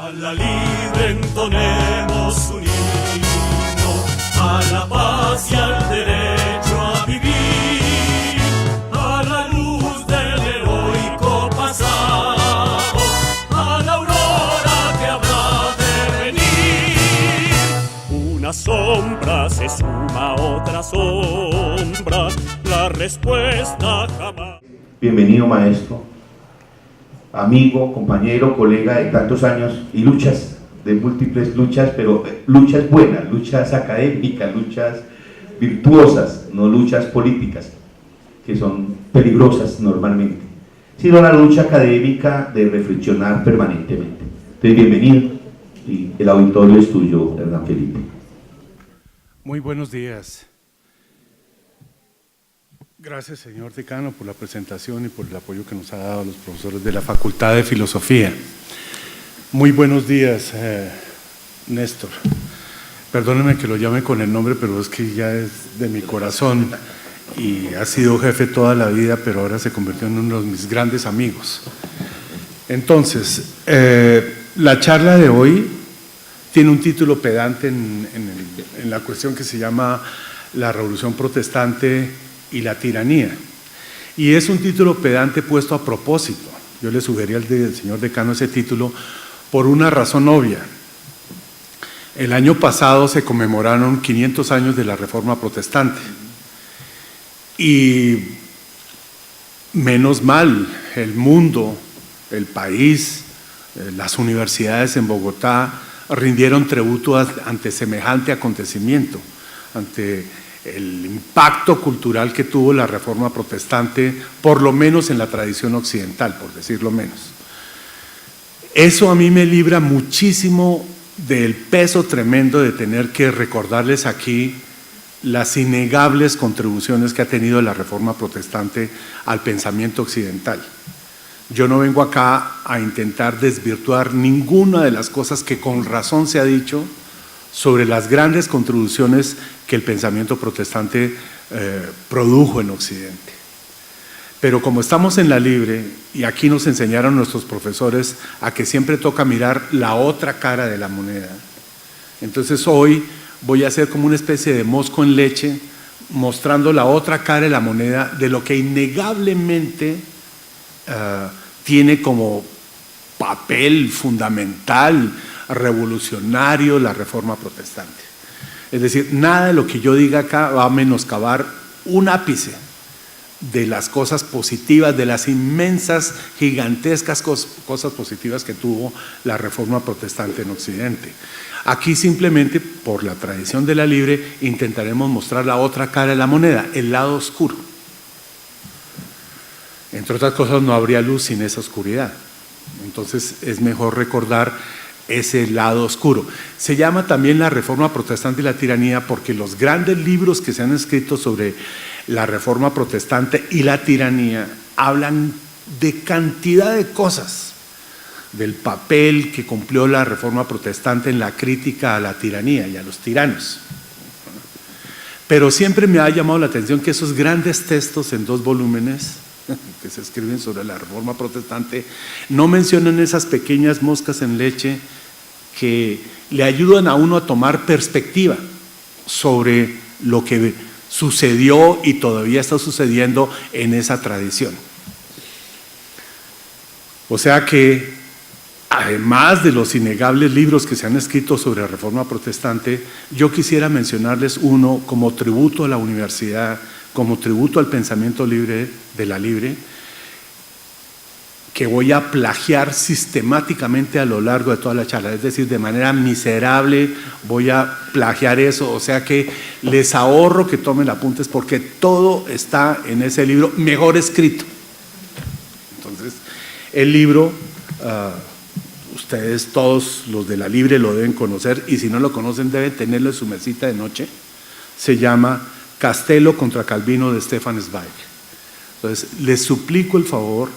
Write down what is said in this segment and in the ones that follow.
A la libre entonemos un himno, a la paz y al derecho a vivir, a la luz del heroico pasado, a la aurora que habrá de venir. Una sombra se suma a otra sombra, la respuesta jamás. Bienvenido, maestro, amigo, compañero, colega de tantos años y luchas, de múltiples luchas, pero luchas buenas, luchas académicas, luchas virtuosas, no luchas políticas, que son peligrosas normalmente, sino la lucha académica de reflexionar permanentemente. Entonces, bienvenido, y el auditorio es tuyo, Hernán Felipe. Muy buenos días. Gracias, señor decano, por la presentación y por el apoyo que nos ha dado a los profesores de la Facultad de Filosofía. Muy buenos días, Néstor. Perdóneme que lo llame con el nombre, pero es que ya es de mi corazón y ha sido jefe toda la vida, pero ahora se convirtió en uno de mis grandes amigos. Entonces, la charla de hoy tiene un título pedante en la cuestión que se llama la Revolución Protestante y la tiranía, y es un título pedante puesto a propósito. Yo le sugerí al señor decano ese título por una razón obvia. El año pasado se conmemoraron 500 años de la Reforma Protestante y menos mal el mundo, el país, las universidades en Bogotá rindieron tributo ante semejante acontecimiento, ante el impacto cultural que tuvo la Reforma Protestante, por lo menos en la tradición occidental, por decirlo menos. Eso a mí me libra muchísimo del peso tremendo de tener que recordarles aquí las innegables contribuciones que ha tenido la Reforma Protestante al pensamiento occidental. Yo no vengo acá a intentar desvirtuar ninguna de las cosas que con razón se ha dicho sobre las grandes contribuciones que el pensamiento protestante produjo en Occidente. Pero como estamos en la libre, y aquí nos enseñaron nuestros profesores a que siempre toca mirar la otra cara de la moneda, entonces hoy voy a hacer como una especie de mosco en leche, mostrando la otra cara de la moneda de lo que innegablemente tiene como papel fundamental, revolucionario, la Reforma Protestante. Es decir, nada de lo que yo diga acá va a menoscabar un ápice de las cosas positivas, de las inmensas, gigantescas cosas positivas que tuvo la Reforma Protestante en Occidente. Aquí simplemente, por la tradición de la libre, intentaremos mostrar la otra cara de la moneda, el lado oscuro. Entre otras cosas, no habría luz sin esa oscuridad. Entonces es mejor recordar ese lado oscuro. Se llama también la Reforma Protestante y la tiranía porque los grandes libros que se han escrito sobre la Reforma Protestante y la tiranía hablan de cantidad de cosas, del papel que cumplió la Reforma Protestante en la crítica a la tiranía y a los tiranos. Pero siempre me ha llamado la atención que esos grandes textos en 2 volúmenes que se escriben sobre la Reforma Protestante no mencionan esas pequeñas moscas en leche que le ayudan a uno a tomar perspectiva sobre lo que sucedió y todavía está sucediendo en esa tradición. O sea que, además de los innegables libros que se han escrito sobre la Reforma Protestante, yo quisiera mencionarles uno como tributo a la universidad, como tributo al pensamiento libre de la libre, que voy a plagiar sistemáticamente a lo largo de toda la charla, es decir, de manera miserable voy a plagiar eso, o sea que les ahorro que tomen apuntes porque todo está en ese libro mejor escrito. Entonces, el libro, ustedes todos los de la libre lo deben conocer y si no lo conocen deben tenerlo en su mesita de noche, se llama Castelo contra Calvino de Stefan Zweig. Entonces, les suplico el favor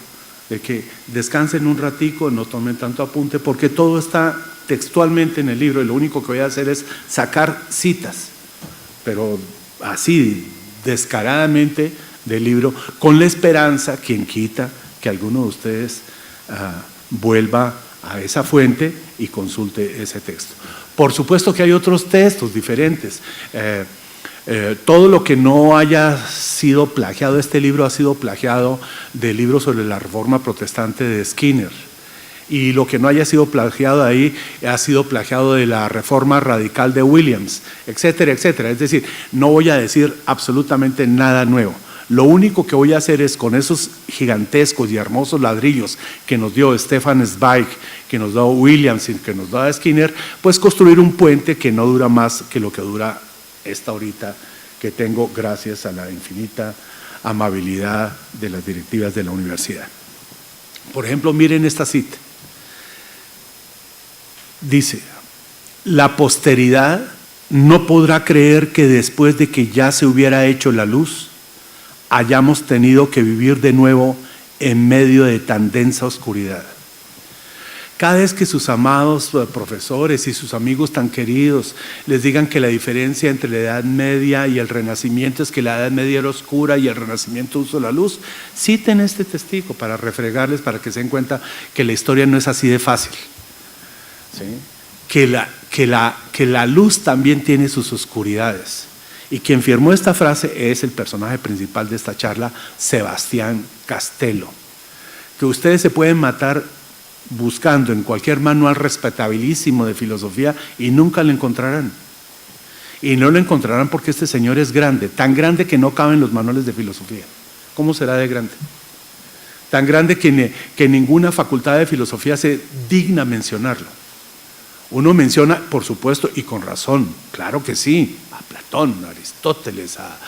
de que descansen un ratico, no tomen tanto apunte, porque todo está textualmente en el libro y lo único que voy a hacer es sacar citas, pero así, descaradamente del libro, con la esperanza, quien quita, que alguno de ustedes vuelva a esa fuente y consulte ese texto. Por supuesto que hay otros textos diferentes. Todo lo que no haya sido plagiado, este libro ha sido plagiado del libro sobre la Reforma Protestante de Skinner, y lo que no haya sido plagiado ahí ha sido plagiado de la Reforma Radical de Williams, etcétera, etcétera. Es decir, no voy a decir absolutamente nada nuevo. Lo único que voy a hacer es, con esos gigantescos y hermosos ladrillos que nos dio Stefan Zweig, que nos dio Williams y que nos da Skinner, pues construir un puente que no dura más que lo que dura esta horita que tengo, gracias a la infinita amabilidad de las directivas de la universidad. Por ejemplo, miren esta cita. Dice: la posteridad no podrá creer que después de que ya se hubiera hecho la luz, hayamos tenido que vivir de nuevo en medio de tan densa oscuridad. Cada vez que sus amados profesores y sus amigos tan queridos les digan que la diferencia entre la Edad Media y el Renacimiento es que la Edad Media era oscura y el Renacimiento usó la luz, citen este testigo para refregarles, para que se den cuenta que la historia no es así de fácil. ¿Sí? Que la luz también tiene sus oscuridades. Y quien firmó esta frase es el personaje principal de esta charla, Sebastián Castello, que ustedes se pueden matar buscando en cualquier manual respetabilísimo de filosofía y nunca lo encontrarán. Y no lo encontrarán porque este señor es grande, tan grande que no caben los manuales de filosofía. ¿Cómo será de grande? Tan grande que ninguna facultad de filosofía se digna mencionarlo. Uno menciona, por supuesto, y con razón, claro que sí, a Platón, a Aristóteles, a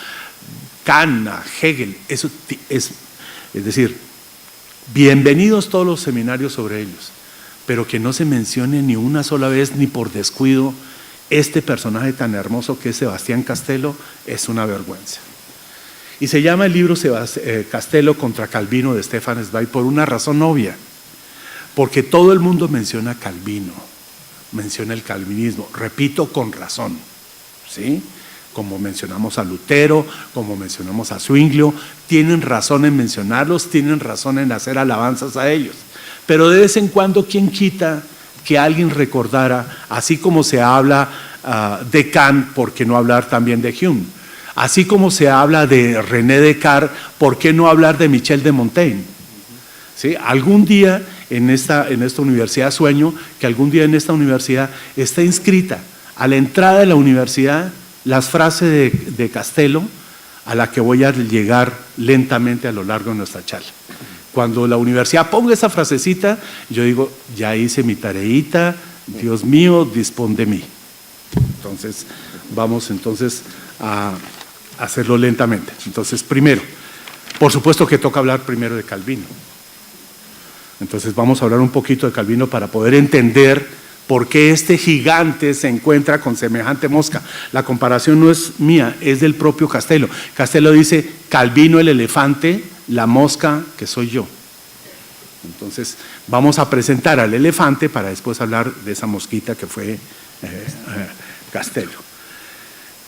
Kant, a Hegel, eso es decir, bienvenidos todos los seminarios sobre ellos, pero que no se mencione ni una sola vez, ni por descuido, este personaje tan hermoso que es Sebastián Castello, es una vergüenza. Y se llama el libro Castello contra Calvino de Stefan Zweig por una razón obvia, porque todo el mundo menciona a Calvino, menciona el calvinismo, repito, con razón, ¿sí? Como mencionamos a Lutero, como mencionamos a Zwinglio, tienen razón en mencionarlos, tienen razón en hacer alabanzas a ellos, pero de vez en cuando, ¿quién quita que alguien recordara, así como se habla de Kant, ¿por qué no hablar también de Hume? Así como se habla de René Descartes, ¿por qué no hablar de Michel de Montaigne? ¿Sí? Algún día en esta universidad, sueño que algún día en esta universidad está inscrita a la entrada de la universidad las frases de Castello, a la que voy a llegar lentamente a lo largo de nuestra charla. Cuando la universidad ponga esa frasecita, yo digo, ya hice mi tareita, Dios mío, dispón de mí. Entonces, vamos entonces a hacerlo lentamente. Entonces, primero, por supuesto que toca hablar primero de Calvino. Entonces vamos a hablar un poquito de Calvino para poder entender por qué este gigante se encuentra con semejante mosca. La comparación no es mía, es del propio Castello. Castello dice, Calvino el elefante, la mosca que soy yo. Entonces vamos a presentar al elefante para después hablar de esa mosquita que fue Castello.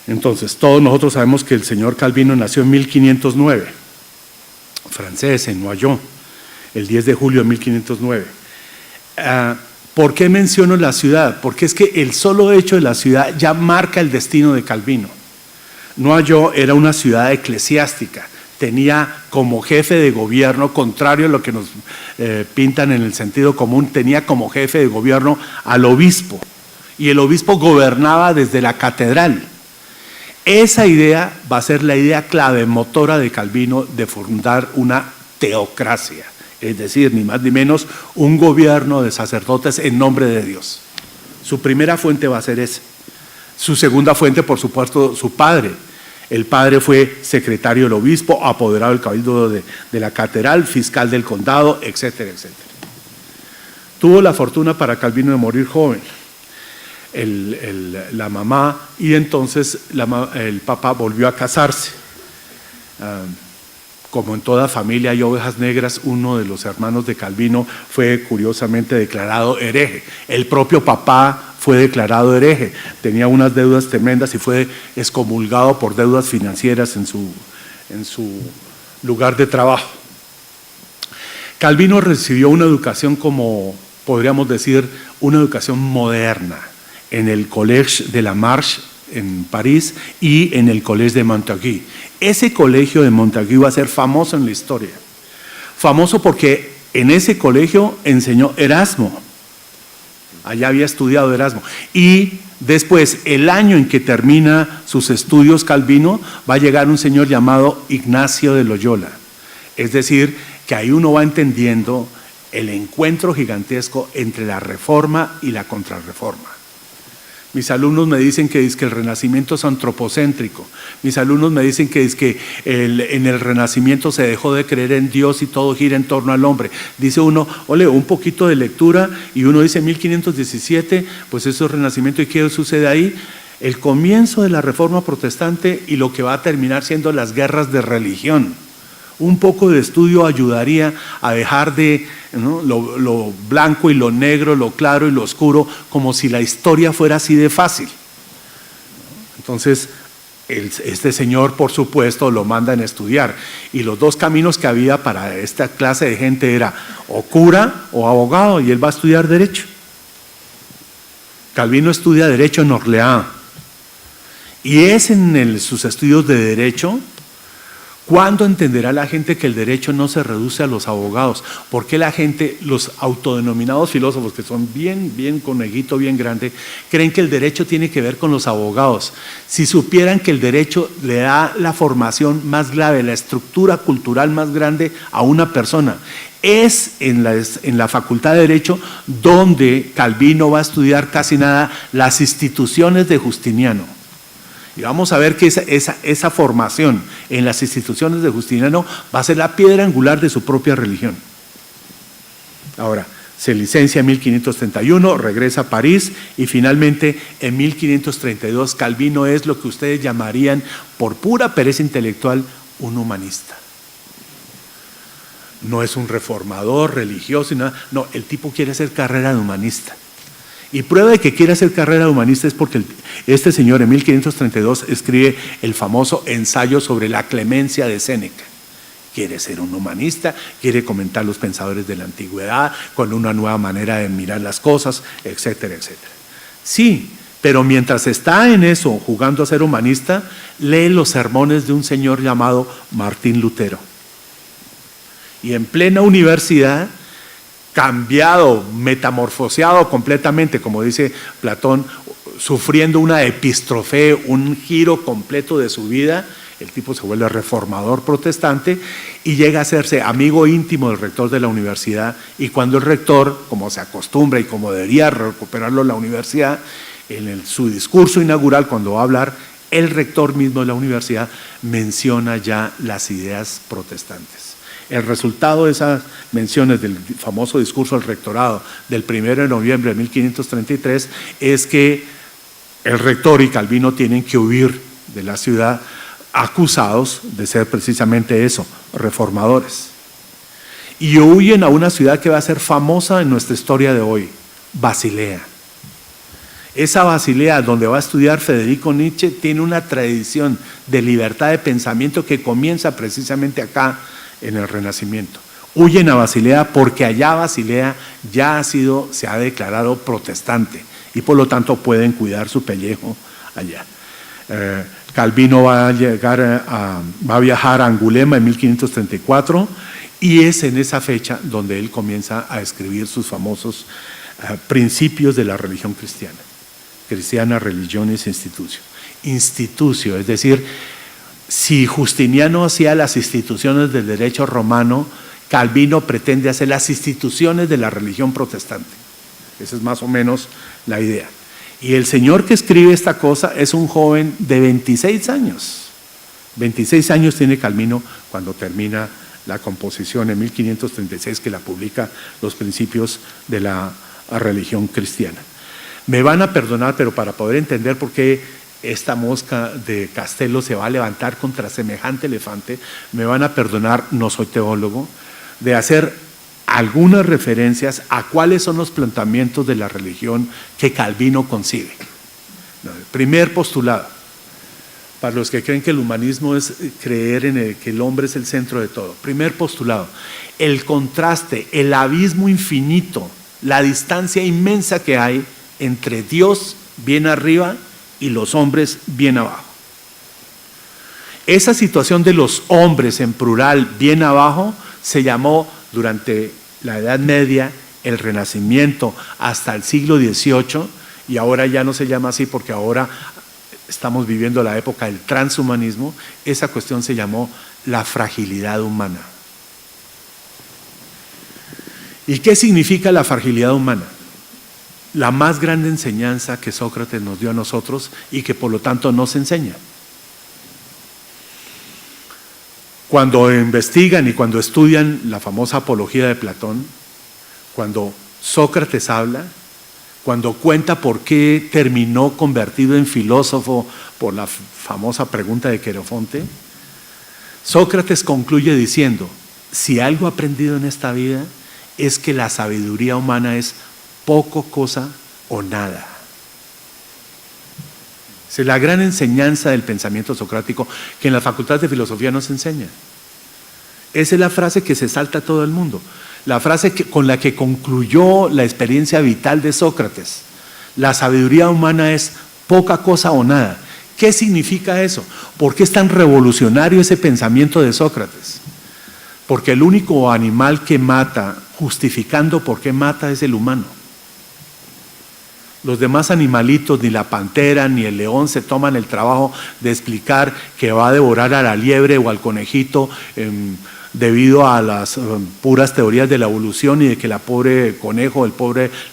Entonces todos nosotros sabemos que el señor Calvino nació en 1509, francés, en Noyon, el 10 de julio de 1509. ¿Por qué menciono la ciudad? Porque es que el solo hecho de la ciudad ya marca el destino de Calvino. Noyon era una ciudad eclesiástica, tenía como jefe de gobierno, contrario a lo que nos pintan en el sentido común, tenía como jefe de gobierno al obispo, y el obispo gobernaba desde la catedral. Esa idea va a ser la idea clave motora de Calvino de fundar una teocracia. Es decir, ni más ni menos, un gobierno de sacerdotes en nombre de Dios. Su primera fuente va a ser esa. Su segunda fuente, por supuesto, su padre. El padre fue secretario del obispo, apoderado del cabildo de la catedral, fiscal del condado, etcétera, etcétera. Tuvo la fortuna para Calvino de morir joven. La mamá, y entonces el papá volvió a casarse. Como en toda familia hay ovejas negras, uno de los hermanos de Calvino fue curiosamente declarado hereje. El propio papá fue declarado hereje, tenía unas deudas tremendas y fue excomulgado por deudas financieras en su lugar de trabajo. Calvino recibió una educación como podríamos decir, una educación moderna en el Collège de la Marche en París y en el Collège de Montaigu. Ese colegio de Montaigu va a ser famoso en la historia. Famoso porque en ese colegio enseñó Erasmo. Allá había estudiado Erasmo. Y después, el año en que termina sus estudios Calvino, va a llegar un señor llamado Ignacio de Loyola. Es decir, que ahí uno va entendiendo el encuentro gigantesco entre la reforma y la contrarreforma. Mis alumnos me dicen que el Renacimiento es antropocéntrico. Mis alumnos me dicen que en el Renacimiento se dejó de creer en Dios y todo gira en torno al hombre. Dice uno, ole, un poquito de lectura y uno dice 1517, pues eso es Renacimiento. ¿Y qué sucede ahí? El comienzo de la Reforma Protestante y lo que va a terminar siendo las guerras de religión. Un poco de estudio ayudaría a dejar de lo blanco y lo negro, lo claro y lo oscuro, como si la historia fuera así de fácil. Entonces, este señor, por supuesto, lo mandan a estudiar. Y los dos caminos que había para esta clase de gente era o cura o abogado, y él va a estudiar Derecho. Calvino estudia Derecho en Orleans. Y es en sus estudios de Derecho ¿cuándo entenderá la gente que el derecho no se reduce a los abogados? ¿Por qué la gente, los autodenominados filósofos, que son bien coneguito, bien grande, creen que el derecho tiene que ver con los abogados? Si supieran que el derecho le da la formación más grave, la estructura cultural más grande a una persona. Es en la Facultad de Derecho donde Calvino va a estudiar casi nada las instituciones de Justiniano. Y vamos a ver que esa formación en las instituciones de Justiniano va a ser la piedra angular de su propia religión. Ahora, se licencia en 1531, regresa a París y finalmente en 1532 Calvino es lo que ustedes llamarían, por pura pereza intelectual, un humanista. No es un reformador religioso, no, el tipo quiere hacer carrera de humanista. Y prueba de que quiere hacer carrera de humanista es porque este señor en 1532 escribe el famoso ensayo sobre la clemencia de Séneca. Quiere ser un humanista, quiere comentar los pensadores de la antigüedad con una nueva manera de mirar las cosas, etcétera, etcétera. Sí, pero mientras está en eso, jugando a ser humanista, lee los sermones de un señor llamado Martín Lutero. Y en plena universidad, cambiado, metamorfoseado completamente, como dice Platón, sufriendo una epistrofé, un giro completo de su vida, el tipo se vuelve reformador protestante y llega a hacerse amigo íntimo del rector de la universidad. Y cuando el rector, como se acostumbra y como debería recuperarlo la universidad, en su discurso inaugural, cuando va a hablar, el rector mismo de la universidad menciona ya las ideas protestantes. El resultado de esas menciones del famoso discurso del rectorado del 1 de noviembre de 1533 es que el rector y Calvino tienen que huir de la ciudad acusados de ser precisamente eso, reformadores. Y huyen a una ciudad que va a ser famosa en nuestra historia de hoy, Basilea. Esa Basilea donde va a estudiar Federico Nietzsche tiene una tradición de libertad de pensamiento que comienza precisamente acá en el Renacimiento. Huyen a Basilea porque allá Basilea ya se ha declarado protestante y por lo tanto pueden cuidar su pellejo allá. Calvino va a viajar a Angulema en 1534 y es en esa fecha donde él comienza a escribir sus famosos principios de la religión cristiana. Cristiana, religiones, institucio. Institucio, es decir, si Justiniano hacía las instituciones del derecho romano, Calvino pretende hacer las instituciones de la religión protestante. Esa es más o menos la idea. Y el señor que escribe esta cosa es un joven de 26 años. 26 años tiene Calvino cuando termina la composición en 1536 que la publica Los Principios de la Religión Cristiana. Me van a perdonar, pero para poder entender por qué esta mosca de Castelo se va a levantar contra semejante elefante, me van a perdonar, no soy teólogo, de hacer algunas referencias a cuáles son los planteamientos de la religión que Calvino concibe. El primer postulado, para los que creen que el humanismo es creer en que el hombre es el centro de todo. Primer postulado, el contraste, el abismo infinito la distancia inmensa que hay entre Dios bien arriba y los hombres bien abajo. Esa situación de los hombres en plural bien abajo se llamó durante la Edad Media el Renacimiento hasta el siglo XVIII, y ahora ya no se llama así porque ahora estamos viviendo la época del transhumanismo. Esa cuestión se llamó la fragilidad humana. ¿Y qué significa la fragilidad humana? La más grande enseñanza que Sócrates nos dio a nosotros y que por lo tanto nos enseña. Cuando investigan y cuando estudian la famosa apología de Platón, cuando Sócrates habla, cuando cuenta por qué terminó convertido en filósofo por la famosa pregunta de Querofonte, Sócrates concluye diciendo: si algo aprendido en esta vida es que la sabiduría humana es poco cosa o nada. Esa es la gran enseñanza del pensamiento socrático que en la Facultad de Filosofía nos enseña. Esa es la frase que se salta a todo el mundo, la frase con la que concluyó la experiencia vital de Sócrates. La sabiduría humana es poca cosa o nada. ¿Qué significa eso? ¿Por qué es tan revolucionario ese pensamiento de Sócrates? Porque el único animal que mata, justificando por qué mata, es el humano. Los demás animalitos, ni la pantera ni el león, se toman el trabajo de explicar que va a devorar a la liebre o al conejito debido a las puras teorías de la evolución y de que la pobre conejo,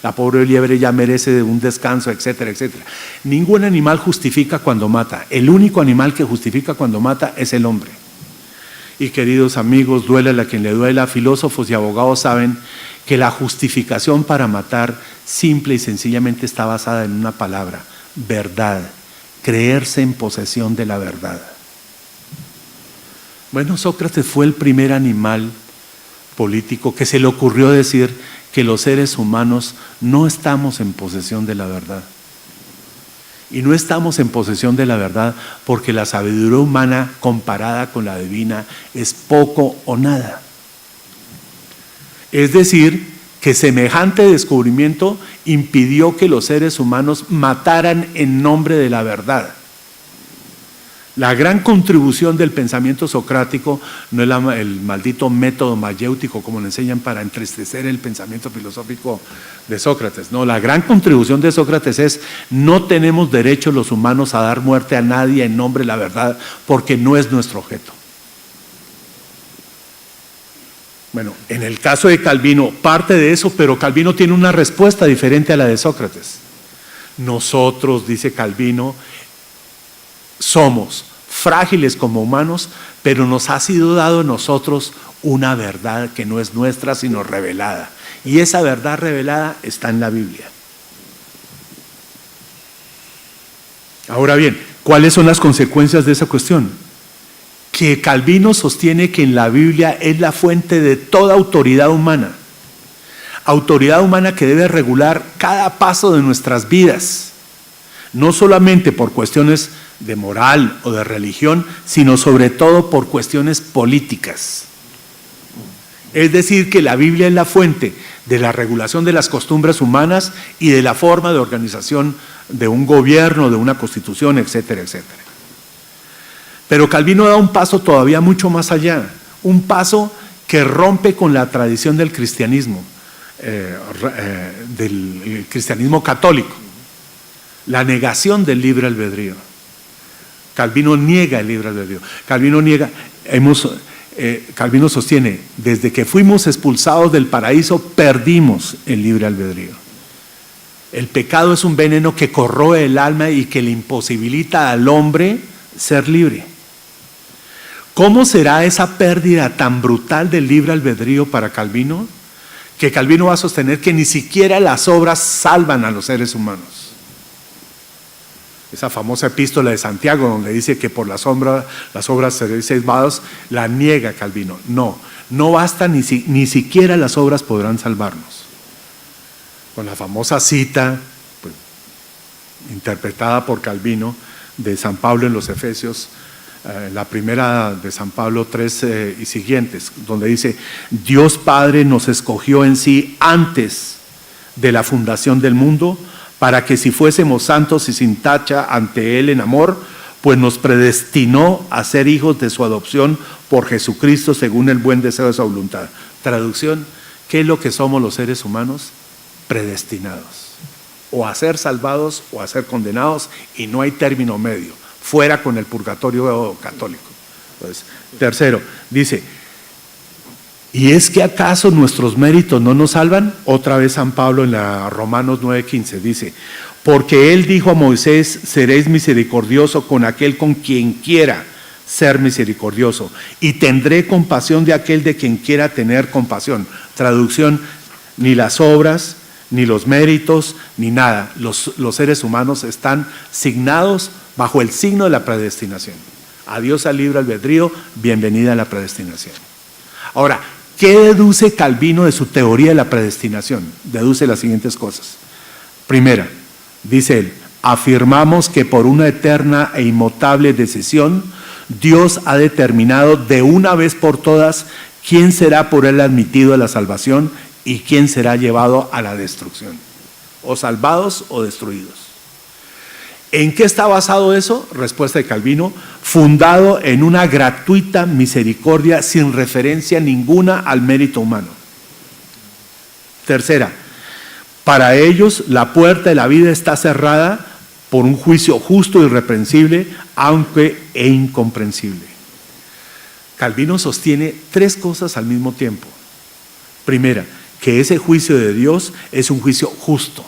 la pobre liebre ya merece un descanso, etcétera, etcétera. Ningún animal justifica cuando mata. El único animal que justifica cuando mata es el hombre. Y queridos amigos, duélale a quien le duela, filósofos y abogados saben que la justificación para matar simple y sencillamente está basada en una palabra: verdad, creerse en posesión de la verdad. Bueno, Sócrates fue el primer animal político que se le ocurrió decir que los seres humanos no estamos en posesión de la verdad. Y no estamos en posesión de la verdad porque la sabiduría humana comparada con la divina es poco o nada. Es decir, que semejante descubrimiento impidió que los seres humanos mataran en nombre de la verdad. La gran contribución del pensamiento socrático no es el maldito método mayéutico como le enseñan para entristecer el pensamiento filosófico de Sócrates. No, la gran contribución de Sócrates es: no tenemos derecho los humanos a dar muerte a nadie en nombre de la verdad porque no es nuestro objeto. Bueno, en el caso de Calvino, parte de eso, pero Calvino tiene una respuesta diferente a la de Sócrates. Nosotros, dice Calvino, somos frágiles como humanos, pero nos ha sido dado a nosotros una verdad que no es nuestra, sino revelada. Y esa verdad revelada está en la Biblia. Ahora bien, ¿cuáles son las consecuencias de esa cuestión? Que Calvino sostiene que en la Biblia es la fuente de toda autoridad humana que debe regular cada paso de nuestras vidas, no solamente por cuestiones de moral o de religión, sino sobre todo por cuestiones políticas. Es decir, que la Biblia es la fuente de la regulación de las costumbres humanas y de la forma de organización de un gobierno, de una constitución, etcétera, etcétera. Pero Calvino da un paso todavía mucho más allá, un paso que rompe con la tradición del cristianismo católico, la negación del libre albedrío. Calvino niega el libre albedrío. Calvino sostiene: desde que fuimos expulsados del paraíso perdimos el libre albedrío. El pecado es un veneno que corroe el alma y que le imposibilita al hombre ser libre. ¿Cómo será esa pérdida tan brutal del libre albedrío para Calvino? Que Calvino va a sostener que ni siquiera las obras salvan a los seres humanos. Esa famosa epístola de Santiago donde dice que por las obras seréis salvados, la niega Calvino. No basta, ni siquiera las obras podrán salvarnos. Con la famosa cita, pues, interpretada por Calvino, de San Pablo en los Efesios, la primera de San Pablo 3 y siguientes, donde dice: Dios Padre nos escogió en sí antes de la fundación del mundo, para que si fuésemos santos y sin tacha ante Él en amor, pues nos predestinó a ser hijos de su adopción por Jesucristo según el buen deseo de su voluntad. Traducción, ¿qué es lo que somos los seres humanos? Predestinados. O a ser salvados o a ser condenados, y no hay término medio. Fuera con el purgatorio católico. Entonces, tercero, dice, ¿y es que acaso nuestros méritos no nos salvan? Otra vez San Pablo en la Romanos 9:15 dice, porque él dijo a Moisés, seréis misericordioso con aquel con quien quiera ser misericordioso, y tendré compasión de aquel de quien quiera tener compasión. Traducción, ni las obras, ni los méritos, ni nada. Los seres humanos están signados bajo el signo de la predestinación. Adiós al libre albedrío, bienvenida a la predestinación. Ahora, ¿qué deduce Calvino de su teoría de la predestinación? Deduce las siguientes cosas. Primera, dice él, afirmamos que por una eterna e inmutable decisión, Dios ha determinado de una vez por todas quién será por él admitido a la salvación y quién será llevado a la destrucción, o salvados o destruidos. ¿En qué está basado eso? Respuesta de Calvino, fundado en una gratuita misericordia sin referencia ninguna al mérito humano. Tercera, para ellos la puerta de la vida está cerrada por un juicio justo y irreprensible, aunque incomprensible. Calvino sostiene tres cosas al mismo tiempo. Primera, que ese juicio de Dios es un juicio justo.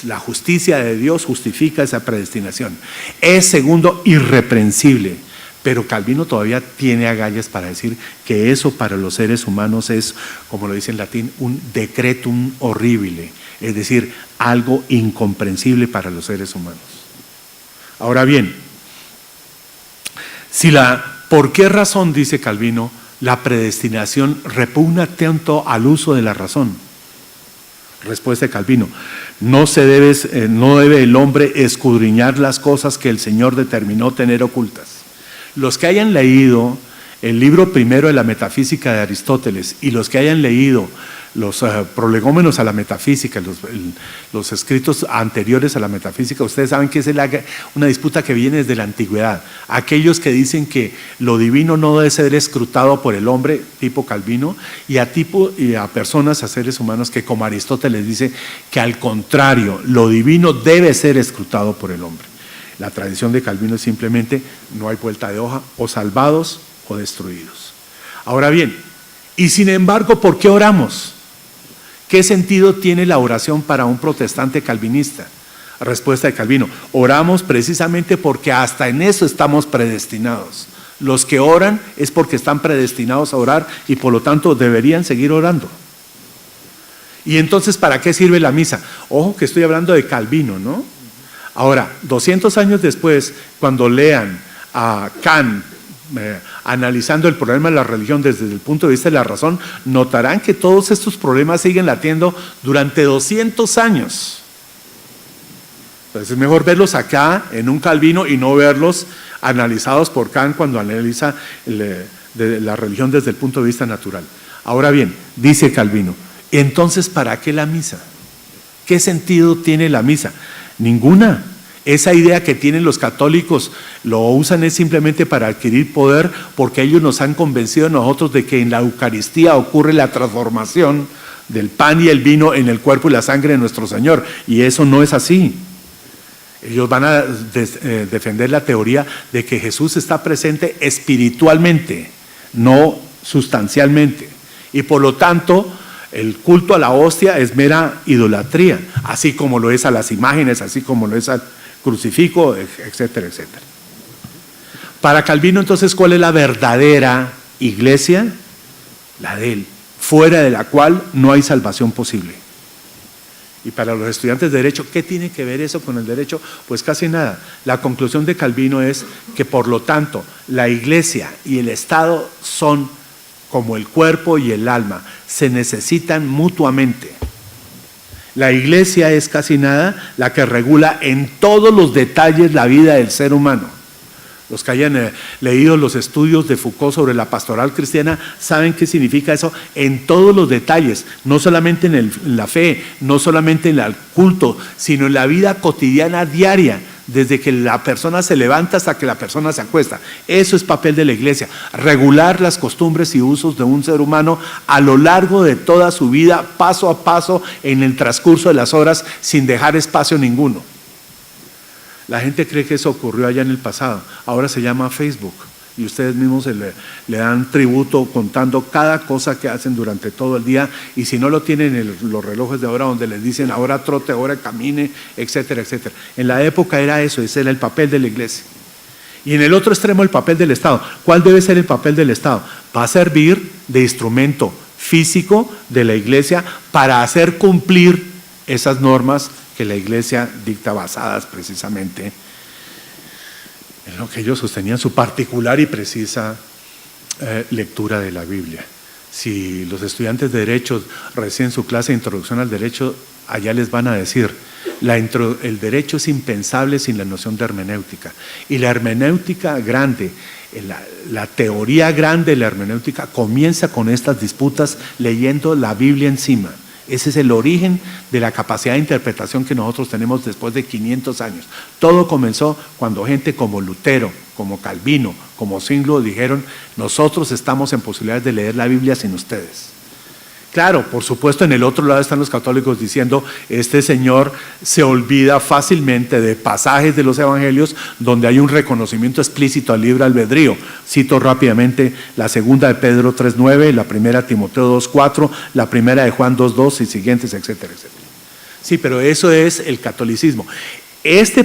La justicia de Dios justifica esa predestinación. Es segundo, irreprensible. Pero Calvino todavía tiene agallas para decir que eso para los seres humanos es, como lo dice en latín, un decretum horribile, es decir, algo incomprensible para los seres humanos. Ahora bien, ¿por qué razón, dice Calvino, la predestinación repugna tanto al uso de la razón? Respuesta de Calvino, no debe el hombre escudriñar las cosas que el Señor determinó tener ocultas. Los que hayan leído el libro primero de la metafísica de Aristóteles y los que hayan leído los prolegómenos a la metafísica, los escritos anteriores a la metafísica, ustedes saben que es una disputa que viene desde la antigüedad. Aquellos que dicen que lo divino no debe ser escrutado por el hombre, tipo Calvino, y a personas, a seres humanos que como Aristóteles dice que al contrario, lo divino debe ser escrutado por el hombre. La tradición de Calvino es simplemente no hay vuelta de hoja, o salvados o destruidos. Ahora bien, y sin embargo, ¿por qué oramos? ¿Qué sentido tiene la oración para un protestante calvinista? Respuesta de Calvino, oramos precisamente porque hasta en eso estamos predestinados. Los que oran es porque están predestinados a orar y por lo tanto deberían seguir orando. Y entonces, ¿para qué sirve la misa? Ojo que estoy hablando de Calvino, ¿no? Ahora, 200 años después, cuando lean a Kant analizando el problema de la religión desde el punto de vista de la razón, notarán que todos estos problemas siguen latiendo durante 200 años. Entonces es mejor verlos acá en un Calvino y no verlos analizados por Kant cuando analiza la religión desde el punto de vista natural. Ahora bien, dice Calvino, entonces ¿para qué la misa? ¿Qué sentido tiene la misa? Ninguna. Esa idea que tienen los católicos lo usan es simplemente para adquirir poder, porque ellos nos han convencido a nosotros de que en la Eucaristía ocurre la transformación del pan y el vino en el cuerpo y la sangre de nuestro Señor, y eso no es así. Ellos van a defender la teoría de que Jesús está presente espiritualmente, no sustancialmente, y por lo tanto el culto a la hostia es mera idolatría, así como lo es a las imágenes, así como lo es al crucifijo, etcétera, etcétera. Para Calvino, entonces, ¿cuál es la verdadera iglesia? La de él, fuera de la cual no hay salvación posible. Y para los estudiantes de Derecho, ¿qué tiene que ver eso con el derecho? Pues casi nada. La conclusión de Calvino es que, por lo tanto, la iglesia y el Estado son como el cuerpo y el alma, se necesitan mutuamente. La iglesia es casi nada la que regula en todos los detalles la vida del ser humano. Los que hayan leído los estudios de Foucault sobre la pastoral cristiana saben qué significa eso en todos los detalles, no solamente en la fe, no solamente en el culto, sino en la vida cotidiana diaria, desde que la persona se levanta hasta que la persona se acuesta. Eso es papel de la iglesia, regular las costumbres y usos de un ser humano a lo largo de toda su vida, paso a paso, en el transcurso de las horas, sin dejar espacio ninguno. La gente cree que eso ocurrió allá en el pasado, ahora se llama Facebook y ustedes mismos le dan tributo contando cada cosa que hacen durante todo el día, y si no lo tienen en los relojes de ahora donde les dicen ahora trote, ahora camine, etcétera, etcétera. En la época era eso, ese era el papel de la iglesia. Y en el otro extremo el papel del Estado. ¿Cuál debe ser el papel del Estado? Va a servir de instrumento físico de la iglesia para hacer cumplir esas normas que la iglesia dicta, basadas precisamente en lo que ellos sostenían, su particular y precisa lectura de la Biblia. Si los estudiantes de Derecho reciben su clase de Introducción al Derecho, allá les van a decir, el derecho es impensable sin la noción de hermenéutica. Y la hermenéutica grande, la teoría grande de la hermenéutica comienza con estas disputas leyendo la Biblia encima. Ese es el origen de la capacidad de interpretación que nosotros tenemos después de 500 años. Todo comenzó cuando gente como Lutero, como Calvino, como Zwinglio dijeron, nosotros estamos en posibilidades de leer la Biblia sin ustedes. Claro, por supuesto, en el otro lado están los católicos diciendo, este señor se olvida fácilmente de pasajes de los evangelios donde hay un reconocimiento explícito al libre albedrío. Cito rápidamente la segunda de Pedro 3:9, la primera de Timoteo 2:4, la primera de Juan 2:2 y siguientes, etcétera, etcétera. Sí, pero eso es el catolicismo. Esta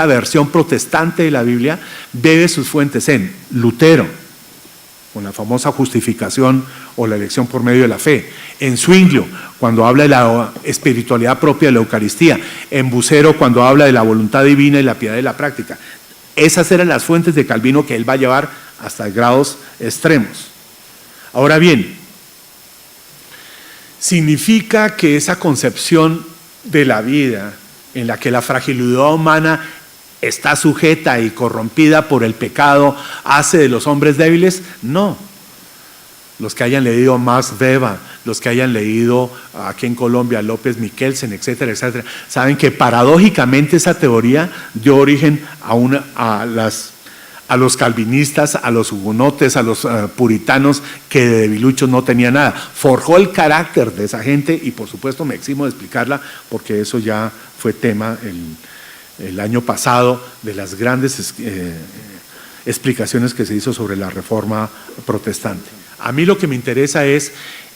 versión protestante de la Biblia bebe sus fuentes en Lutero, con la famosa justificación o la elección por medio de la fe; en Zwinglio, cuando habla de la espiritualidad propia de la Eucaristía; en Bucero, cuando habla de la voluntad divina y la piedad de la práctica. Esas eran las fuentes de Calvino que él va a llevar hasta grados extremos. Ahora bien, significa que esa concepción de la vida en la que la fragilidad humana está sujeta y corrompida por el pecado hace de los hombres débiles. No. Los que hayan leído Max Weber, los que hayan leído aquí en Colombia López Michelsen, etcétera, etcétera, saben que paradójicamente esa teoría dio origen a los calvinistas, a los hugonotes, a los puritanos, que de debiluchos no tenían nada. Forjó el carácter de esa gente y por supuesto me eximo de explicarla porque eso ya fue tema el año pasado de las grandes explicaciones que se hizo sobre la reforma protestante. A mí lo que me interesa es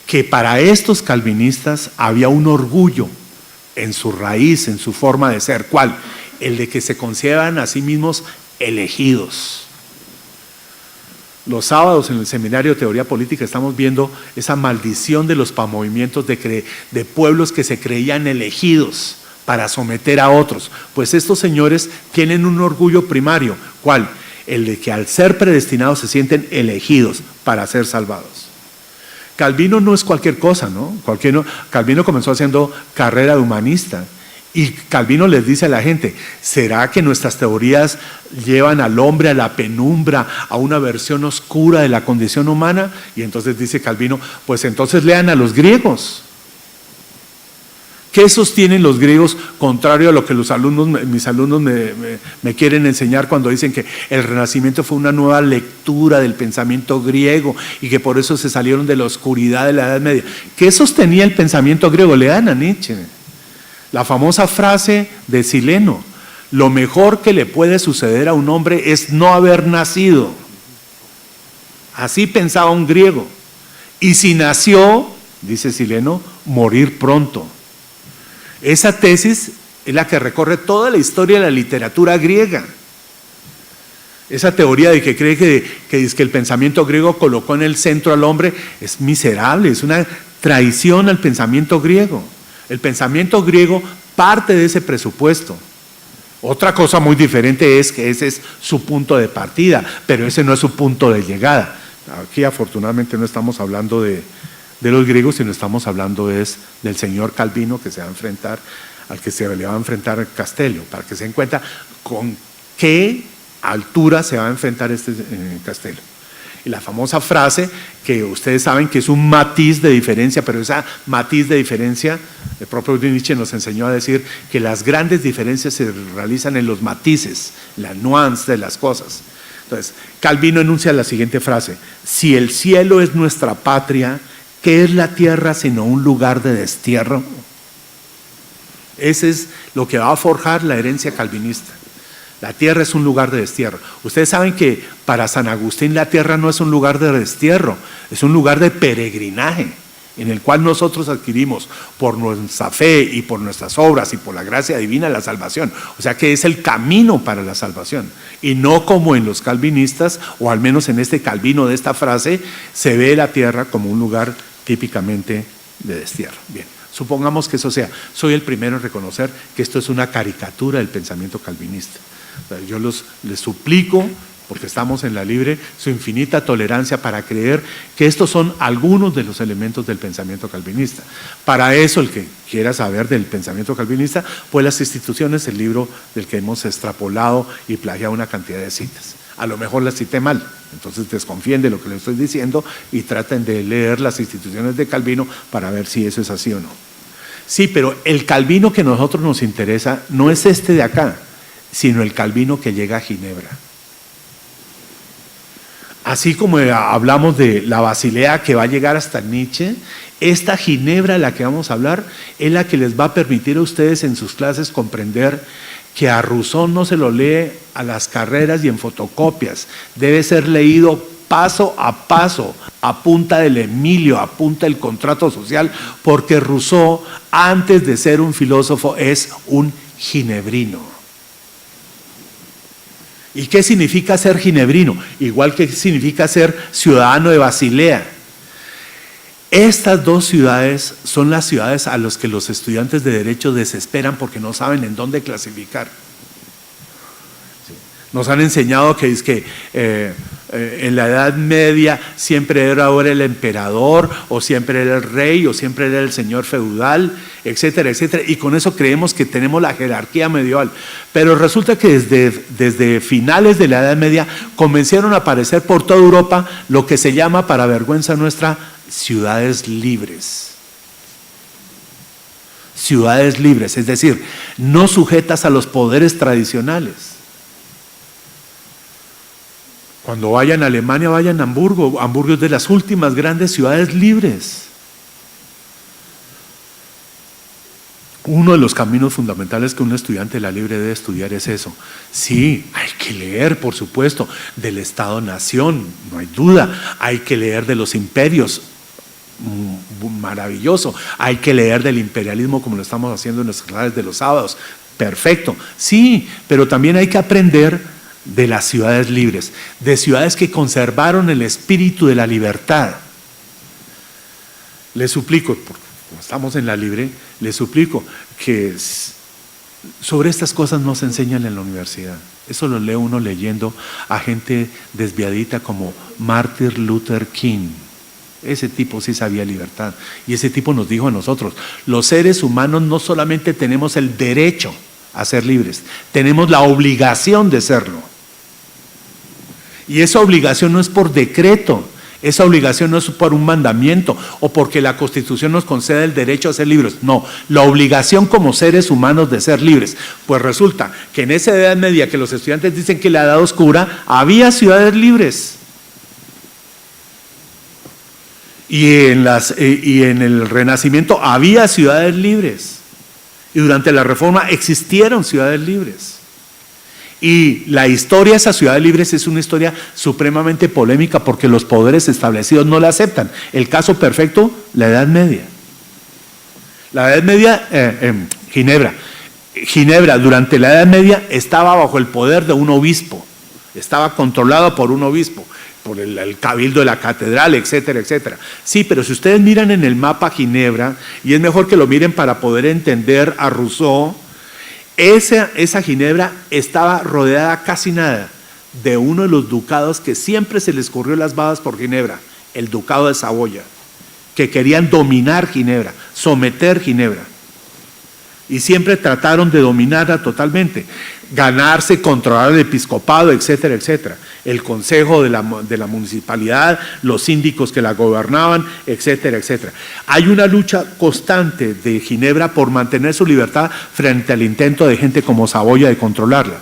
que para estos calvinistas había un orgullo en su raíz, en su forma de ser. ¿Cuál? El de que se consideran a sí mismos elegidos. Los sábados en el seminario de teoría política estamos viendo esa maldición de los movimientos de pueblos que se creían elegidos para someter a otros. Pues estos señores tienen un orgullo primario. ¿Cuál? El de que al ser predestinados se sienten elegidos para ser salvados. Calvino no es cualquier cosa, ¿no? Calvino comenzó haciendo carrera de humanista y Calvino les dice a la gente, ¿será que nuestras teorías llevan al hombre a la penumbra, a una versión oscura de la condición humana? Y entonces dice Calvino, pues entonces lean a los griegos. ¿Qué sostienen los griegos contrario a lo que mis alumnos me quieren enseñar cuando dicen que el Renacimiento fue una nueva lectura del pensamiento griego y que por eso se salieron de la oscuridad de la Edad Media? ¿Qué sostenía el pensamiento griego? Lean a Nietzsche. La famosa frase de Sileno, lo mejor que le puede suceder a un hombre es no haber nacido. Así pensaba un griego. Y si nació, dice Sileno, morir pronto. Esa tesis es la que recorre toda la historia de la literatura griega. Esa teoría de que cree que el pensamiento griego colocó en el centro al hombre es miserable, es una traición al pensamiento griego. El pensamiento griego parte de ese presupuesto. Otra cosa muy diferente es que ese es su punto de partida, pero ese no es su punto de llegada. Aquí afortunadamente no estamos hablando de los griegos, sino estamos hablando del señor Calvino, que se va a enfrentar, al que se le va a enfrentar Castello, para que se den cuenta con qué altura se va a enfrentar este castelo. Y la famosa frase que ustedes saben que es un matiz de diferencia, pero esa matiz de diferencia, el propio Nietzsche nos enseñó a decir que las grandes diferencias se realizan en los matices, la nuance de las cosas. Entonces, Calvino enuncia la siguiente frase: si el cielo es nuestra patria, ¿qué es la tierra sino un lugar de destierro? Ese es lo que va a forjar la herencia calvinista. La tierra es un lugar de destierro. Ustedes saben que para San Agustín la tierra no es un lugar de destierro, es un lugar de peregrinaje, en el cual nosotros adquirimos por nuestra fe y por nuestras obras y por la gracia divina la salvación. O sea que es el camino para la salvación. Y no como en los calvinistas, o al menos en este Calvino de esta frase, se ve la tierra como un lugar típicamente de destierro. Bien, supongamos que eso sea. Soy el primero en reconocer que esto es una caricatura del pensamiento calvinista. Yo les suplico, porque estamos en la libre, su infinita tolerancia para creer que estos son algunos de los elementos del pensamiento calvinista. Para eso, el que quiera saber del pensamiento calvinista, pues las instituciones, el libro del que hemos extrapolado y plagiado una cantidad de citas. A lo mejor las cité mal, entonces desconfíen de lo que les estoy diciendo y traten de leer las instituciones de Calvino para ver si eso es así o no. Sí, pero el Calvino que a nosotros nos interesa no es este de acá, sino el Calvino que llega a Ginebra. Así como hablamos de la Basilea que va a llegar hasta Nietzsche, esta Ginebra de la que vamos a hablar es la que les va a permitir a ustedes en sus clases comprender que a Rousseau no se lo lee a las carreras y en fotocopias, debe ser leído paso a paso, a punta del Emilio, a punta del contrato social, porque Rousseau, antes de ser un filósofo, es un ginebrino. ¿Y qué significa ser ginebrino? Igual que significa ser ciudadano de Basilea. Estas dos ciudades son las ciudades a las que los estudiantes de Derecho desesperan porque no saben en dónde clasificar. Nos han enseñado que es que en la Edad Media siempre era ahora el emperador, o siempre era el rey, o siempre era el señor feudal, etcétera, etcétera. Y con eso creemos que tenemos la jerarquía medieval. Pero resulta que desde finales de la Edad Media comenzaron a aparecer por toda Europa lo que se llama, para vergüenza nuestra, ciudades libres. Ciudades libres, es decir, no sujetas a los poderes tradicionales. Cuando vayan a Alemania, vayan a Hamburgo. Hamburgo es de las últimas grandes ciudades libres. Uno de los caminos fundamentales que un estudiante de la libre debe estudiar es eso. Sí, hay que leer, por supuesto, del Estado-Nación, no hay duda. Hay que leer de los imperios, maravilloso. Hay que leer del imperialismo como lo estamos haciendo en nuestras clases de los sábados, perfecto. Sí, pero también hay que aprender de las ciudades libres, de ciudades que conservaron el espíritu de la libertad. Les suplico, porque estamos en la libre, les suplico que sobre estas cosas no se enseñan en la universidad. Eso lo lee uno leyendo a gente desviadita como Martin Luther King. Ese tipo sí sabía libertad, y ese tipo nos dijo a nosotros: los seres humanos no solamente tenemos el derecho a ser libres, tenemos la obligación de serlo. Y esa obligación no es por decreto, esa obligación no es por un mandamiento o porque la Constitución nos concede el derecho a ser libres. No, la obligación como seres humanos de ser libres. Pues resulta que en esa Edad Media que los estudiantes dicen que la Edad Oscura, había ciudades libres. Y en el Renacimiento había ciudades libres. Y durante la Reforma existieron ciudades libres. Y la historia de esas ciudades libres es una historia supremamente polémica porque los poderes establecidos no la aceptan. El caso perfecto, la Edad Media. La Edad Media, Ginebra. Ginebra durante la Edad Media estaba bajo el poder de un obispo. Estaba controlado por un obispo, por el cabildo de la catedral, etcétera, etcétera. Sí, pero si ustedes miran en el mapa Ginebra, y es mejor que lo miren para poder entender a Rousseau, esa Ginebra estaba rodeada casi nada de uno de los ducados que siempre se les corrió las babas por Ginebra, el ducado de Saboya, que querían dominar Ginebra, someter Ginebra. y siempre trataron de dominarla totalmente, ganarse, controlar el episcopado, etcétera, etcétera, el consejo de la municipalidad, los síndicos que la gobernaban, etcétera, etcétera. Hay una lucha constante de Ginebra por mantener su libertad frente al intento de gente como Saboya de controlarla.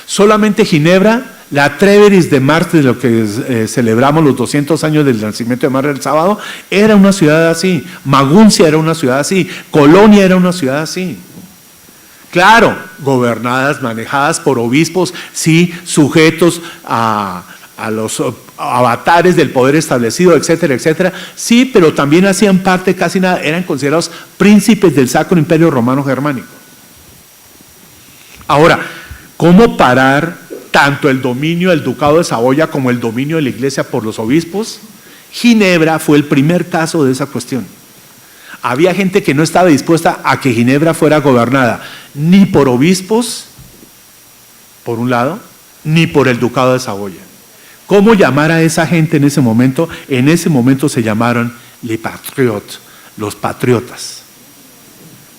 Solamente Ginebra, la Tréveris de Marte, de lo que celebramos los 200 años del nacimiento de Marte el sábado, era una ciudad así. Maguncia era una ciudad así. Colonia era una ciudad así. Claro, gobernadas, manejadas por obispos, sí, sujetos a los avatares del poder establecido, etcétera, etcétera. Sí, pero también hacían parte, casi nada, eran considerados príncipes del Sacro Imperio Romano Germánico. Ahora, ¿cómo parar tanto el dominio del Ducado de Saboya como el dominio de la Iglesia por los obispos? Ginebra fue el primer caso de esa cuestión. Había gente que no estaba dispuesta a que Ginebra fuera gobernada ni por obispos, por un lado, ni por el Ducado de Saboya. ¿Cómo llamar a esa gente en ese momento? En ese momento se llamaron les patriotes, los patriotas,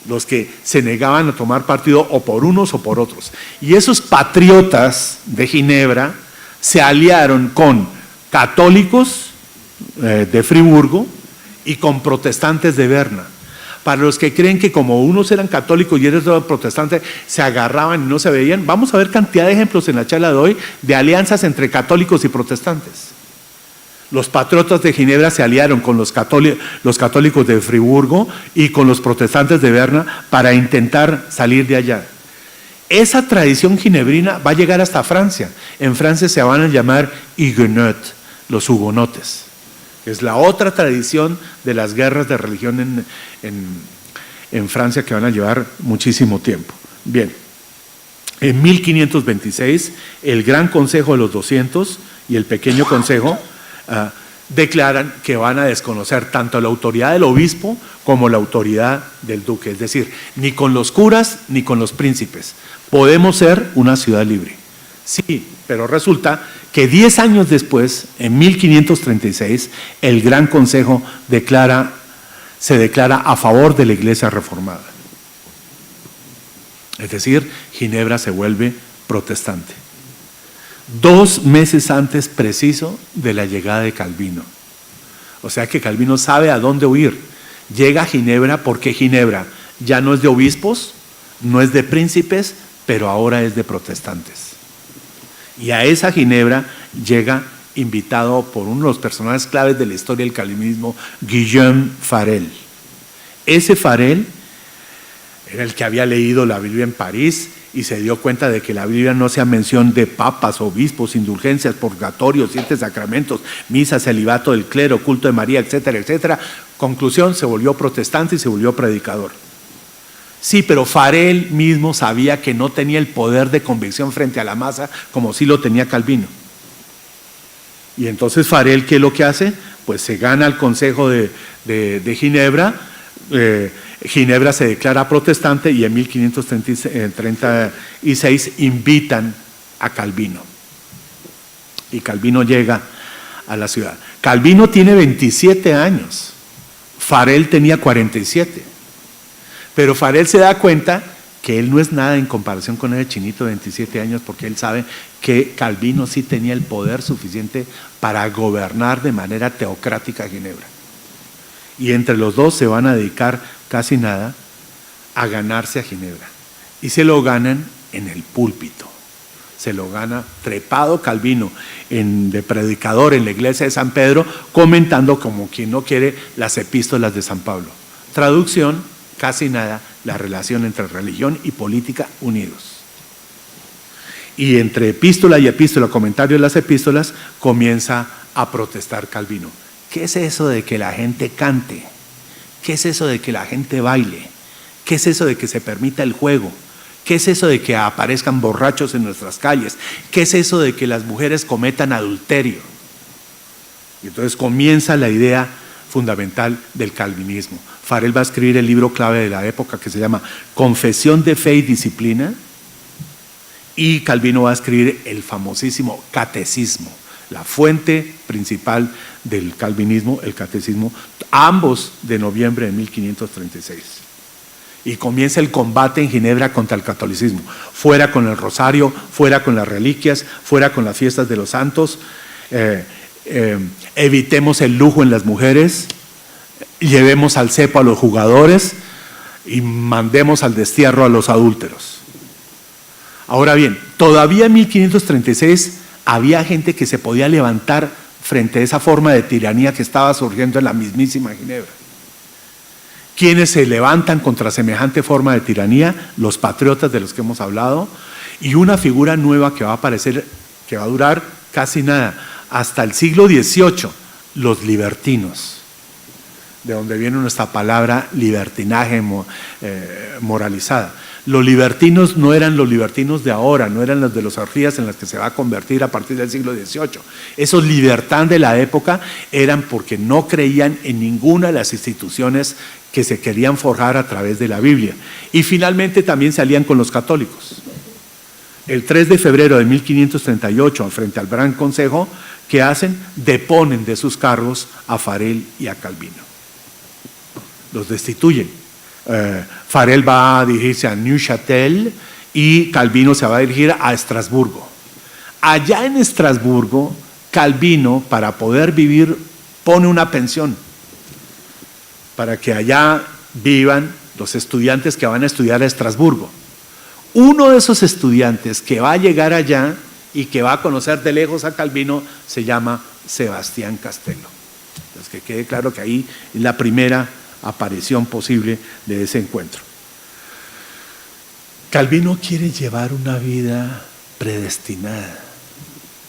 los que se negaban a tomar partido o por unos o por otros. Y esos patriotas de Ginebra se aliaron con católicos de Friburgo y con protestantes de Berna. Para los que creen que como unos eran católicos y otros eran protestantes, se agarraban y no se veían, vamos a ver cantidad de ejemplos en la charla de hoy de alianzas entre católicos y protestantes. Los patriotas de Ginebra se aliaron con los católicos de Friburgo y con los protestantes de Berna para intentar salir de allá. Esa tradición ginebrina va a llegar hasta Francia. En Francia se van a llamar Huguenots, los hugonotes. Es la otra tradición de las guerras de religión en Francia que van a llevar muchísimo tiempo. Bien, en 1526 el Gran Consejo de los 200 y el Pequeño Consejo declaran que van a desconocer tanto la autoridad del obispo como la autoridad del duque, es decir, ni con los curas ni con los príncipes. Podemos ser una ciudad libre. Sí, pero resulta que 10 años después, en 1536, el Gran Consejo se declara a favor de la Iglesia reformada. Es decir, Ginebra se vuelve protestante. 2 meses antes preciso de la llegada de Calvino. O sea que Calvino sabe a dónde huir. Llega a Ginebra porque Ginebra ya no es de obispos, no es de príncipes, pero ahora es de protestantes. Y a esa Ginebra llega invitado por uno de los personajes claves de la historia del calvinismo, Guillaume Farel. Ese Farel era el que había leído la Biblia en París y se dio cuenta de que la Biblia no hacía mención de papas, obispos, indulgencias, purgatorios, 7 sacramentos, misa, celibato del clero, culto de María, etcétera, etcétera. Conclusión, se volvió protestante y se volvió predicador. Sí, pero Farel mismo sabía que no tenía el poder de convicción frente a la masa como sí lo tenía Calvino. Y entonces Farel, ¿qué es lo que hace? Pues se gana el Consejo de Ginebra, Ginebra se declara protestante y en 1536 invitan a Calvino. Y Calvino llega a la ciudad. Calvino tiene 27 años, Farel tenía 47. Pero Farel se da cuenta que él no es nada en comparación con ese chinito de 27 años porque él sabe que Calvino sí tenía el poder suficiente para gobernar de manera teocrática a Ginebra. Y entre los dos se van a dedicar casi nada a ganarse a Ginebra. Y se lo ganan en el púlpito. Se lo gana trepado Calvino de predicador en la iglesia de San Pedro, comentando como quien no quiere las epístolas de San Pablo. Traducción: casi nada, la relación entre religión y política unidos. Y entre epístola y epístola, comentario de las epístolas, comienza a protestar Calvino. ¿Qué es eso de que la gente cante? ¿Qué es eso de que la gente baile? ¿Qué es eso de que se permita el juego? ¿Qué es eso de que aparezcan borrachos en nuestras calles? ¿Qué es eso de que las mujeres cometan adulterio? Y entonces comienza la idea fundamental del calvinismo. Farel va a escribir el libro clave de la época que se llama Confesión de Fe y Disciplina, y Calvino va a escribir el famosísimo Catecismo, la fuente principal del calvinismo, el Catecismo, ambos de noviembre de 1536. y comienza el combate en Ginebra contra el catolicismo. Fuera con el rosario, fuera con las reliquias, fuera con las fiestas de los santos, evitemos el lujo en las mujeres, llevemos al cepo a los jugadores y mandemos al destierro a los adúlteros. Ahora bien, todavía en 1536 había gente que se podía levantar frente a esa forma de tiranía que estaba surgiendo en la mismísima Ginebra. ¿Quiénes se levantan contra semejante forma de tiranía? Los patriotas de los que hemos hablado, y una figura nueva que va a aparecer, que va a durar casi nada, hasta el siglo XVIII, los libertinos, de donde viene nuestra palabra libertinaje moralizada. Los libertinos no eran los libertinos de ahora, no eran los de los orgías en las que se va a convertir a partir del siglo XVIII. Esos libertán de la época eran porque no creían en ninguna de las instituciones que se querían forjar a través de la Biblia. Y finalmente también se alían con los católicos. El 3 de febrero de 1538, frente al Gran Consejo, ¿qué hacen? Deponen de sus cargos a Farel y a Calvino. Los destituyen. Farel va a dirigirse a Neuchâtel y Calvino se va a dirigir a Estrasburgo. Allá en Estrasburgo, Calvino, para poder vivir, pone una pensión para que allá vivan los estudiantes que van a estudiar a Estrasburgo. Uno de esos estudiantes que va a llegar allá y que va a conocer de lejos a Calvino se llama Sebastián Castelo. Entonces, que quede claro que ahí es la primera aparición posible de ese encuentro. Calvino quiere llevar una vida predestinada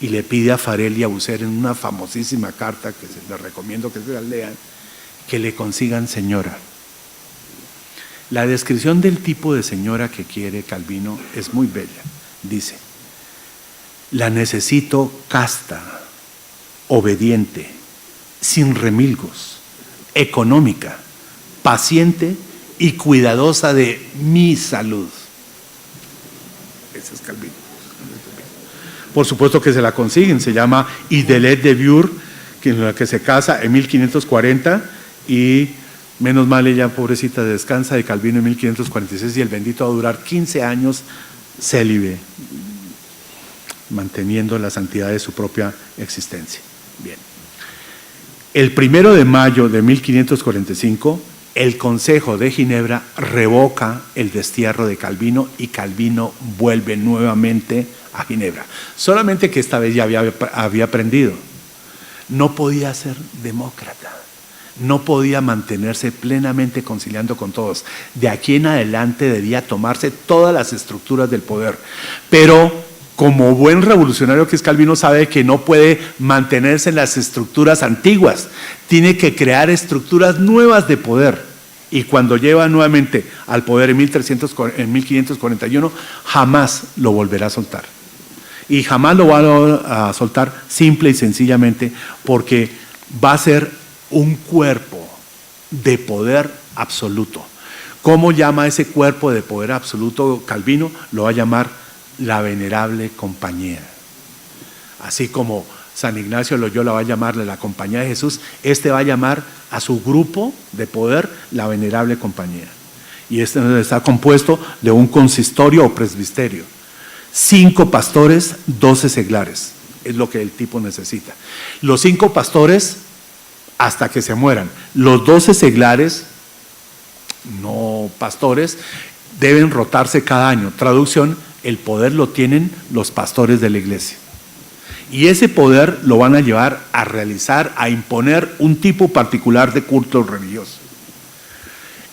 y le pide a Farel y a Bucer en una famosísima carta que les recomiendo que se la lean, que le consigan señora. La descripción del tipo de señora que quiere Calvino es muy bella. Dice: la necesito casta, obediente, sin remilgos, económica, paciente y cuidadosa de mi salud. Ese es Calvino. Por supuesto que se la consiguen, se llama Idelette de Bure, en la que se casa en 1540 y menos mal ella, pobrecita, descansa de Calvino en 1546 y el bendito va a durar 15 años célibe, manteniendo la santidad de su propia existencia. Bien. El 1 de mayo de 1545, el Consejo de Ginebra revoca el destierro de Calvino y Calvino vuelve nuevamente a Ginebra. Solamente que esta vez ya había aprendido. No podía ser demócrata, no podía mantenerse plenamente conciliando con todos. De aquí en adelante debía tomarse todas las estructuras del poder. Pero como buen revolucionario que es Calvino, sabe que no puede mantenerse en las estructuras antiguas, tiene que crear estructuras nuevas de poder. Y cuando lleva nuevamente al poder en 1541, jamás lo volverá a soltar. Y jamás lo va a soltar simple y sencillamente porque va a ser un cuerpo de poder absoluto. ¿Cómo llama ese cuerpo de poder absoluto Calvino? Lo va a llamar la venerable compañía. Así como San Ignacio de Loyola va a llamarle la compañía de Jesús, este va a llamar a su grupo de poder la venerable compañía. Y este está compuesto de un consistorio o presbiterio, 5 pastores, 12 seglares, es lo que el tipo necesita. Los 5 pastores hasta que se mueran. Los 12 seglares, no pastores, deben rotarse cada año. Traducción: el poder lo tienen los pastores de la iglesia. Y ese poder lo van a llevar a realizar, a imponer un tipo particular de culto religioso.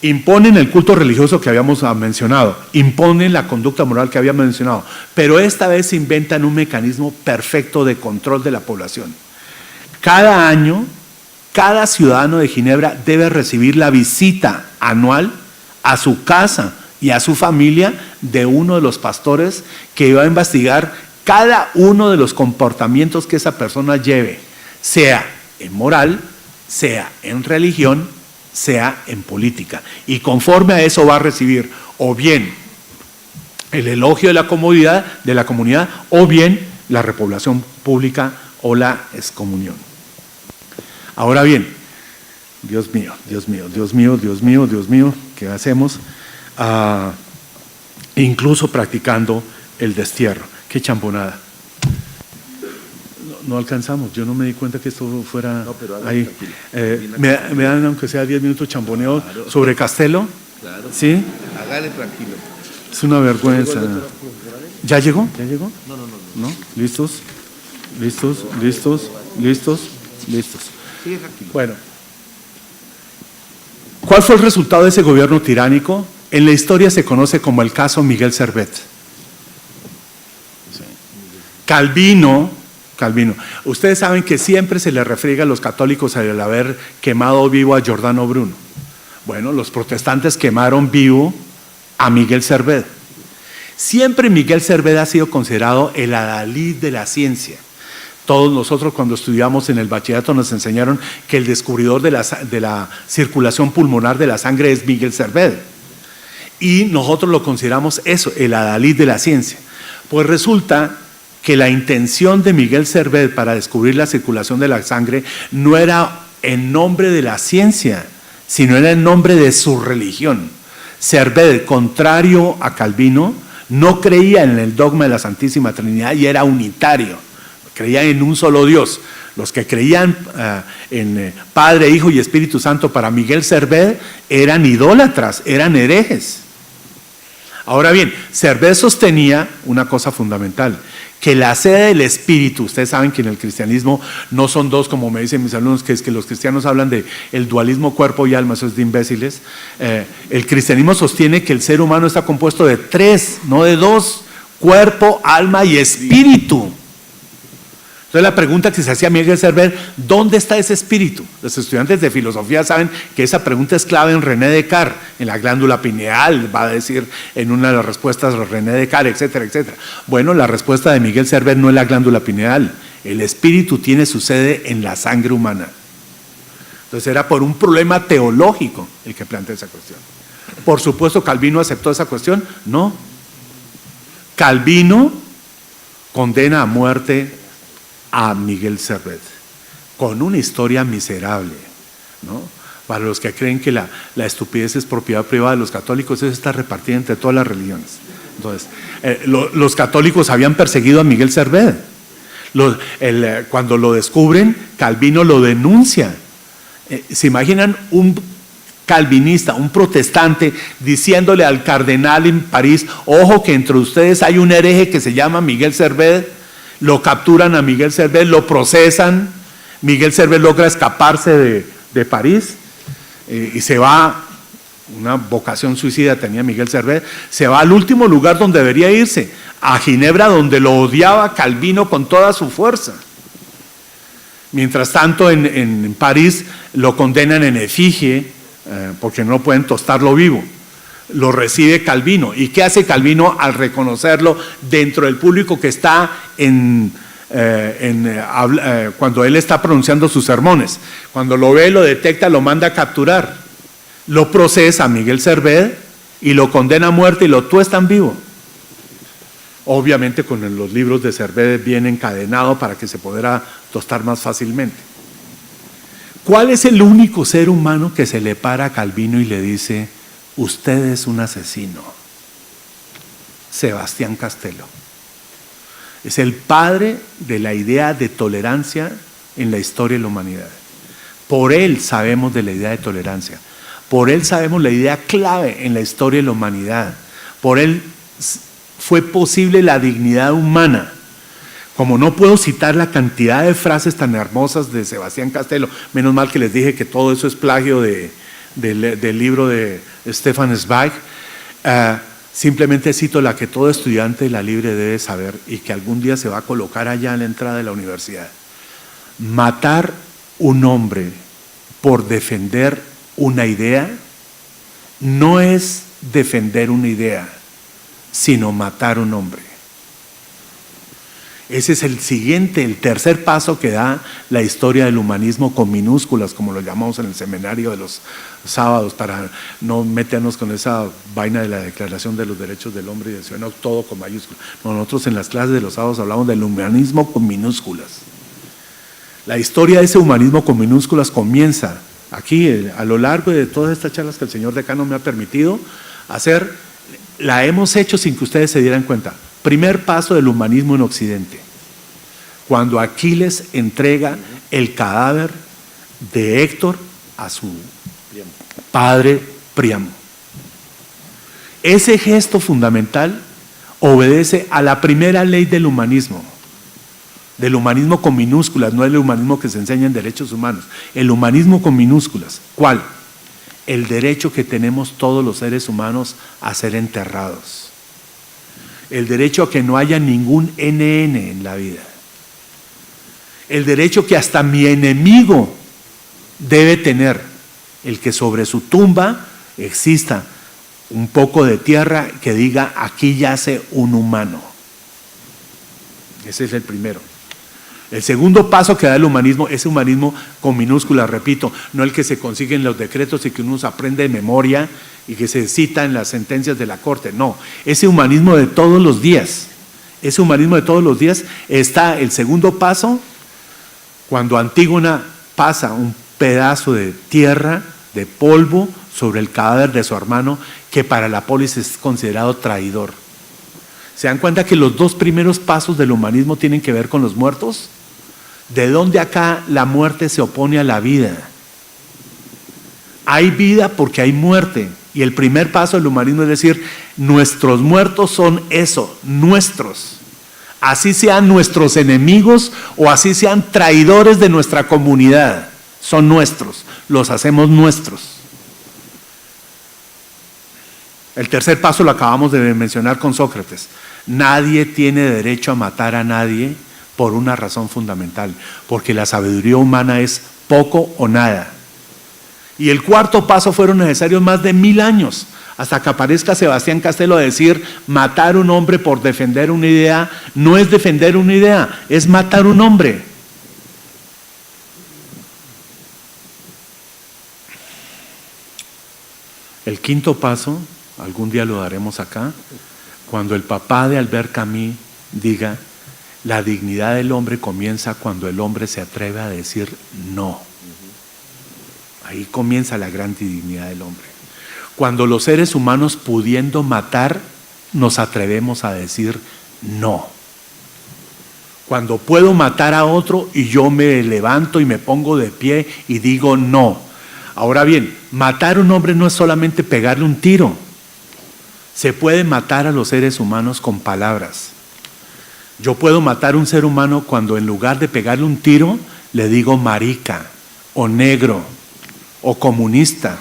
Imponen el culto religioso que habíamos mencionado, imponen la conducta moral que habíamos mencionado, pero esta vez inventan un mecanismo perfecto de control de la población. Cada año, cada ciudadano de Ginebra debe recibir la visita anual a su casa y a su familia de uno de los pastores que va a investigar cada uno de los comportamientos que esa persona lleve, sea en moral, sea en religión, sea en política. Y conforme a eso va a recibir o bien el elogio de la comunidad o bien la repoblación pública o la excomunión. Ahora bien, Dios mío, ¿qué hacemos? incluso practicando el destierro. ¡Qué chambonada! No alcanzamos, yo no me di cuenta que esto fuera ahí. ¿Me dan aunque sea 10 minutos chamboneo sobre Castelo? Claro. ¿Sí? Hágale tranquilo. Es una vergüenza. ¿Ya llegó? ¿Ya llegó? No. ¿Listos? ¿Listos? ¿Listos? ¿Listos? ¿Listos? Sigue tranquilo. Bueno. ¿Cuál fue el resultado de ese gobierno tiránico? En la historia se conoce como el caso Miguel Servet. Calvino, ustedes saben que siempre se le refriega a los católicos el haber quemado vivo a Giordano Bruno. Bueno, los protestantes quemaron vivo a Miguel Servet. Siempre Miguel Servet ha sido considerado el adalid de la ciencia. Todos nosotros cuando estudiamos en el bachillerato nos enseñaron que el descubridor de la circulación pulmonar de la sangre es Miguel Servet. Y nosotros lo consideramos eso, el adalid de la ciencia. Pues resulta que la intención de Miguel Servet para descubrir la circulación de la sangre no era en nombre de la ciencia, sino era en nombre de su religión. Servet, contrario a Calvino, no creía en el dogma de la Santísima Trinidad y era unitario, creía en un solo Dios. Los que creían en Padre, Hijo y Espíritu Santo para Miguel Servet eran idólatras, eran herejes. Ahora bien, Servet sostenía una cosa fundamental, que la sede del Espíritu, ustedes saben que en el cristianismo no son dos, como me dicen mis alumnos, que es que los cristianos hablan de el dualismo cuerpo y alma, eso es de imbéciles. El cristianismo sostiene que el ser humano está compuesto de tres, no de dos, cuerpo, alma y espíritu. Entonces la pregunta que se hacía Miguel Servet, ¿dónde está ese espíritu? Los estudiantes de filosofía saben que esa pregunta es clave en René Descartes, en la glándula pineal, va a decir en una de las respuestas René Descartes, etcétera, etcétera. Bueno, la respuesta de Miguel Servet no es la glándula pineal, el espíritu tiene su sede en la sangre humana. Entonces era por un problema teológico el que plantea esa cuestión. Por supuesto, ¿Calvino aceptó esa cuestión? No. Calvino condena a muerte a Miguel Servet, con una historia miserable, ¿no? Para los que creen que la estupidez es propiedad privada de los católicos, eso está repartida entre todas las religiones. Entonces, los católicos habían perseguido a Miguel Servet. Cuando lo descubren, Calvino lo denuncia. ¿Se imaginan un calvinista, un protestante, diciéndole al cardenal en París, ojo que entre ustedes hay un hereje que se llama Miguel Servet? Lo capturan a Miguel Servet, lo procesan, Miguel Servet logra escaparse de París y se va, una vocación suicida tenía Miguel Servet, se va al último lugar donde debería irse, a Ginebra, donde lo odiaba Calvino con toda su fuerza. Mientras tanto en París lo condenan en efigie porque no pueden tostarlo vivo. Lo recibe Calvino. ¿Y qué hace Calvino al reconocerlo dentro del público que está cuando él está pronunciando sus sermones? Cuando lo ve, lo detecta, lo manda a capturar. Lo procesa a Miguel Servet y lo condena a muerte y lo tuestan vivo. Obviamente con los libros de Servet bien encadenado para que se pudiera tostar más fácilmente. ¿Cuál es el único ser humano que se le para a Calvino y le dice: usted es un asesino? Sebastián Castelo. Es el padre de la idea de tolerancia en la historia de la humanidad. Por él sabemos de la idea de tolerancia. Por él sabemos la idea clave en la historia de la humanidad. Por él fue posible la dignidad humana. Como no puedo citar la cantidad de frases tan hermosas de Sebastián Castelo, menos mal que les dije que todo eso es plagio del libro de Stefan Zweig, simplemente cito la que todo estudiante de la Libre debe saber y que algún día se va a colocar allá en la entrada de la universidad. Matar un hombre por defender una idea no es defender una idea, sino matar un hombre. Ese es el tercer paso que da la historia del humanismo con minúsculas, como lo llamamos en el seminario de los sábados, para no meternos con esa vaina de la Declaración de los Derechos del Hombre y del Ciudadano, todo con mayúsculas. Nosotros en las clases de los sábados hablamos del humanismo con minúsculas. La historia de ese humanismo con minúsculas comienza aquí, a lo largo de todas estas charlas que el señor decano me ha permitido, la hemos hecho sin que ustedes se dieran cuenta. Primer paso del humanismo en Occidente. Cuando Aquiles entrega el cadáver de Héctor a su padre Príamo. Ese gesto fundamental obedece a la primera ley del humanismo con minúsculas, no el humanismo que se enseña en derechos humanos, el humanismo con minúsculas. ¿Cuál? El derecho que tenemos todos los seres humanos a ser enterrados. El derecho a que no haya ningún NN en la vida. El derecho que hasta mi enemigo debe tener, el que sobre su tumba exista un poco de tierra que diga aquí yace un humano. Ese es el primero. El segundo paso que da el humanismo, ese humanismo con minúsculas, repito, no el que se consigue en los decretos y que uno se aprende de memoria y que se cita en las sentencias de la corte, no, ese humanismo de todos los días, ese humanismo de todos los días está el segundo paso, cuando Antígona pasa un pedazo de tierra, de polvo, sobre el cadáver de su hermano, que para la polis es considerado traidor. ¿Se dan cuenta que los dos primeros pasos del humanismo tienen que ver con los muertos? ¿De dónde acá la muerte se opone a la vida? Hay vida porque hay muerte. Y el primer paso del humanismo es decir, nuestros muertos son eso, nuestros. Así sean nuestros enemigos o así sean traidores de nuestra comunidad, son nuestros, los hacemos nuestros. El tercer paso lo acabamos de mencionar con Sócrates. Nadie tiene derecho a matar a nadie por una razón fundamental, porque la sabiduría humana es poco o nada. Y el cuarto paso fueron necesarios más de 1000 años, hasta que aparezca Sebastián Castelo a decir, matar a un hombre por defender una idea, no es defender una idea, es matar a un hombre. El quinto paso, algún día lo daremos acá, cuando el papá de Albert Camus diga, la dignidad del hombre comienza cuando el hombre se atreve a decir no. Ahí comienza la gran dignidad del hombre. Cuando los seres humanos pudiendo matar, nos atrevemos a decir no. Cuando puedo matar a otro y yo me levanto y me pongo de pie y digo no. Ahora bien, matar a un hombre no es solamente pegarle un tiro. Se puede matar a los seres humanos con palabras. Yo puedo matar a un ser humano cuando en lugar de pegarle un tiro, le digo marica, o negro, o comunista.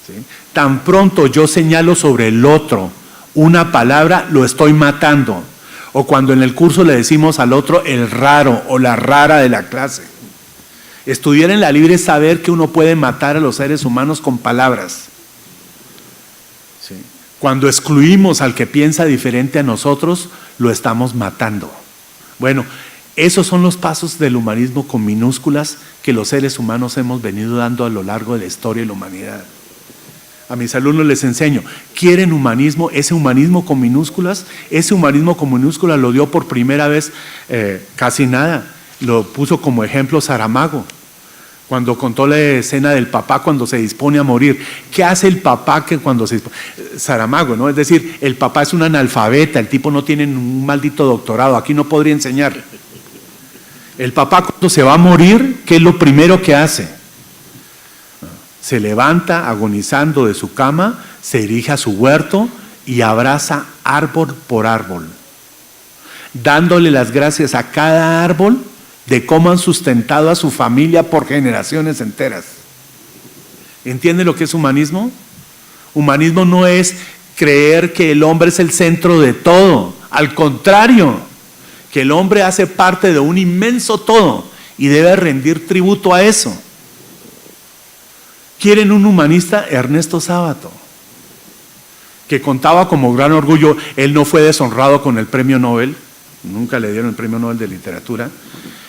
¿Sí? Tan pronto yo señalo sobre el otro una palabra, lo estoy matando. O cuando en el curso le decimos al otro el raro o la rara de la clase. Estudiar en la libre es saber que uno puede matar a los seres humanos con palabras. ¿Sí? Cuando excluimos al que piensa diferente a nosotros, lo estamos matando. Bueno, esos son los pasos del humanismo con minúsculas que los seres humanos hemos venido dando a lo largo de la historia de la humanidad. A mis alumnos les enseño, ¿quieren humanismo? Ese humanismo con minúsculas, ese humanismo con minúsculas lo dio por primera vez casi nada, lo puso como ejemplo Saramago. Cuando contó la escena del papá cuando se dispone a morir. ¿Qué hace el papá que cuando se dispone? Saramago, ¿no? Es decir, el papá es un analfabeta, el tipo no tiene un maldito doctorado, aquí no podría enseñar. El papá cuando se va a morir, ¿qué es lo primero que hace? Se levanta agonizando de su cama, se dirige a su huerto y abraza árbol por árbol, dándole las gracias a cada árbol de cómo han sustentado a su familia por generaciones enteras. ¿Entiende lo que es humanismo? Humanismo no es creer que el hombre es el centro de todo, al contrario, que el hombre hace parte de un inmenso todo y debe rendir tributo a eso. ¿Quieren un humanista? Ernesto Sábato, que contaba como gran orgullo, él no fue deshonrado con el premio Nobel, nunca le dieron el premio Nobel de literatura.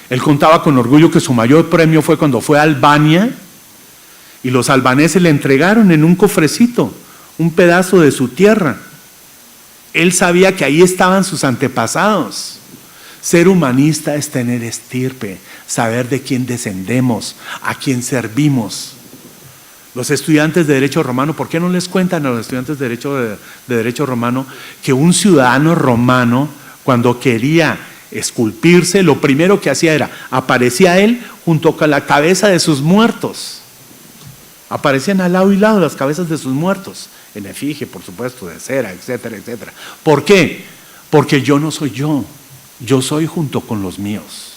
Él contaba con orgullo que su mayor premio fue cuando fue a Albania y los albaneses le entregaron en un cofrecito un pedazo de su tierra. Él sabía que ahí estaban sus antepasados. Ser humanista es tener estirpe, saber de quién descendemos, a quién servimos. Los estudiantes de Derecho Romano, ¿por qué no les cuentan a los estudiantes de Derecho Romano que un ciudadano romano, cuando quería esculpirse, lo primero que hacía era, aparecía él junto con la cabeza de sus muertos? Aparecían al lado y lado las cabezas de sus muertos, en efigie, por supuesto, de cera, etcétera, etcétera. ¿Por qué? Porque yo no soy yo soy junto con los míos,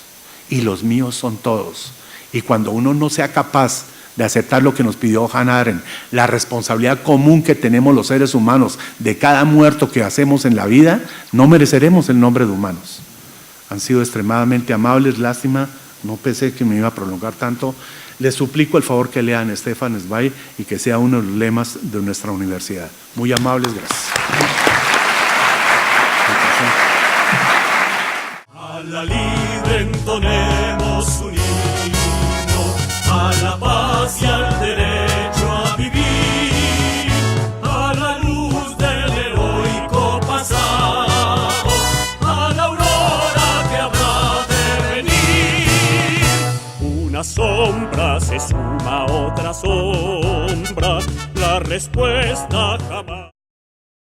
y los míos son todos. Y cuando uno no sea capaz de aceptar lo que nos pidió Hannah Arendt, la responsabilidad común que tenemos los seres humanos de cada muerto que hacemos en la vida, no mereceremos el nombre de humanos. Han sido extremadamente amables, lástima, no pensé que me iba a prolongar tanto. Les suplico el favor que lean Stefan Zweig y que sea uno de los lemas de nuestra universidad. Muy amables, gracias. A la libre entonemos un himno, a la paz y al derecho a vivir, a la luz del heroico pasado, a la aurora que habrá de venir. Una sombra se suma a otra sombra, la respuesta jamás